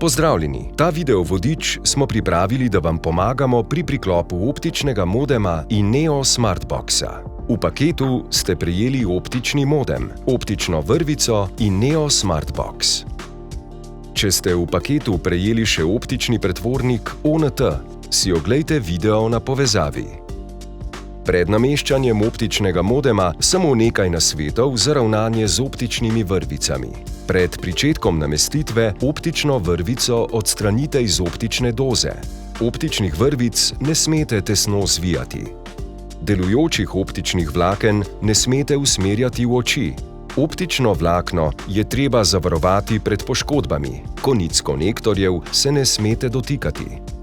Pozdravljeni! Ta videovodič smo pripravili, da vam pomagamo pri priklopu optičnega modema in Neo Smartboxa. V paketu ste prejeli optični modem, optično vrvico in Neo Smartbox. Če ste v paketu prejeli še optični pretvornik ONT, si oglejte video na povezavi. Pred nameščanjem optičnega modema samo nekaj nasvetov za ravnanje z optičnimi vrvicami. Pred pričetkom namestitve optično vrvico odstranite iz optične doze. Optičnih vrvic ne smete tesno zvijati. Delujočih optičnih vlaken ne smete usmerjati v oči. Optično vlakno je treba zavarovati pred poškodbami. Konic konektorjev se ne smete dotikati.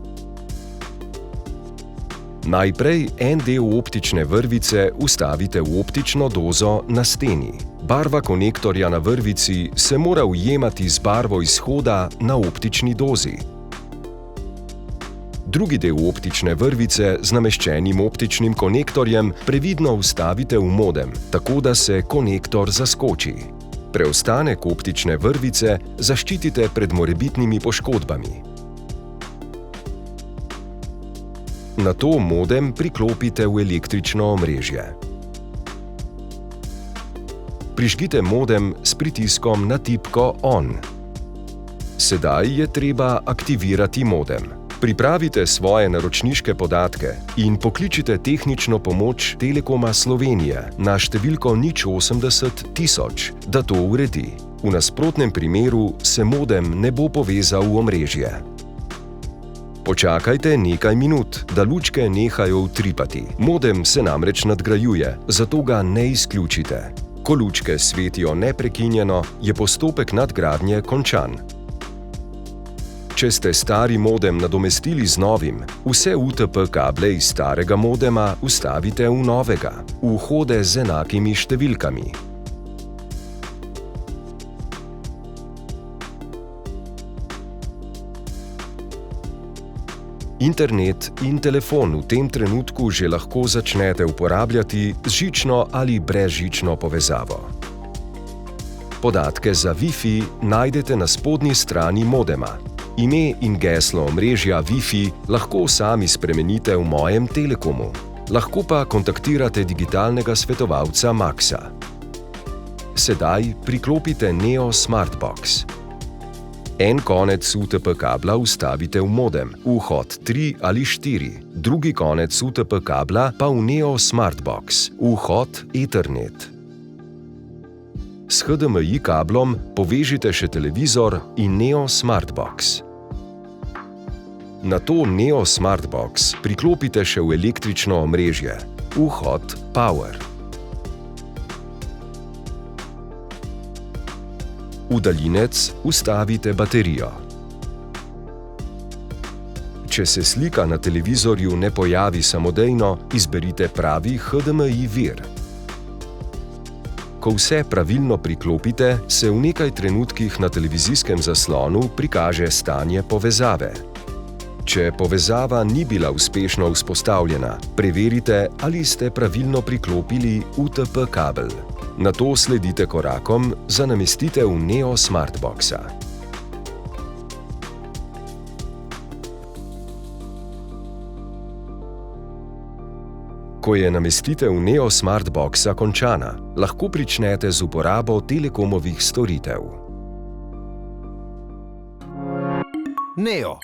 Najprej en del optične vrvice vstavite v optično dozo na steni. Barva konektorja na vrvici se mora ujemati z barvo izhoda na optični dozi. Drugi del optične vrvice z nameščenim optičnim konektorjem previdno vstavite v modem, tako da se konektor zaskoči. Preostanek optične vrvice zaščitite pred morebitnimi poškodbami. Nato modem priklopite v električno omrežje. Prižgite modem s pritiskom na tipko ON. Sedaj je treba aktivirati modem. Pripravite svoje naročniške podatke in pokličite tehnično pomoč Telekoma Slovenije na številko 080 1000, da to uredi. V nasprotnem primeru se modem ne bo povezal v omrežje. Počakajte nekaj minut, da lučke nehajo utripati. Modem se namreč nadgrajuje, zato ga ne izključite. Ko lučke svetijo neprekinjeno, je postopek nadgradnje končan. Če ste stari modem nadomestili z novim, vse UTP kable iz starega modema vstavite v novega, v vhode z enakimi številkami. Internet in telefon v tem trenutku že lahko začnete uporabljati z žično ali brezžično povezavo. Podatke za Wi-Fi najdete na spodnji strani modema. Ime in geslo omrežja Wi-Fi lahko sami spremenite v Mojem Telekomu. Lahko pa kontaktirate digitalnega svetovalca Maxa. Sedaj priklopite Neo Smartbox. En konec UTP kabla vstavite v modem, vhod 3 ali 4, drugi konec UTP kabla pa v Neo Smartbox, vhod Ethernet. S HDMI kablom povežite še televizor in Neo Smartbox. Nato Neo Smartbox priklopite še v električno omrežje, vhod Power. V daljinec vstavite baterijo. Če se slika na televizorju ne pojavi samodejno, izberite pravi HDMI vir. Ko vse pravilno priklopite, se v nekaj trenutkih na televizijskem zaslonu prikaže stanje povezave. Če povezava ni bila uspešno vzpostavljena, preverite, ali ste pravilno priklopili UTP kabel. Nato sledite korakom za namestitev Neo Smartboxa. Ko je namestitev Neo Smartboxa končana, lahko pričnete z uporabo Telekomovih storitev. Neo.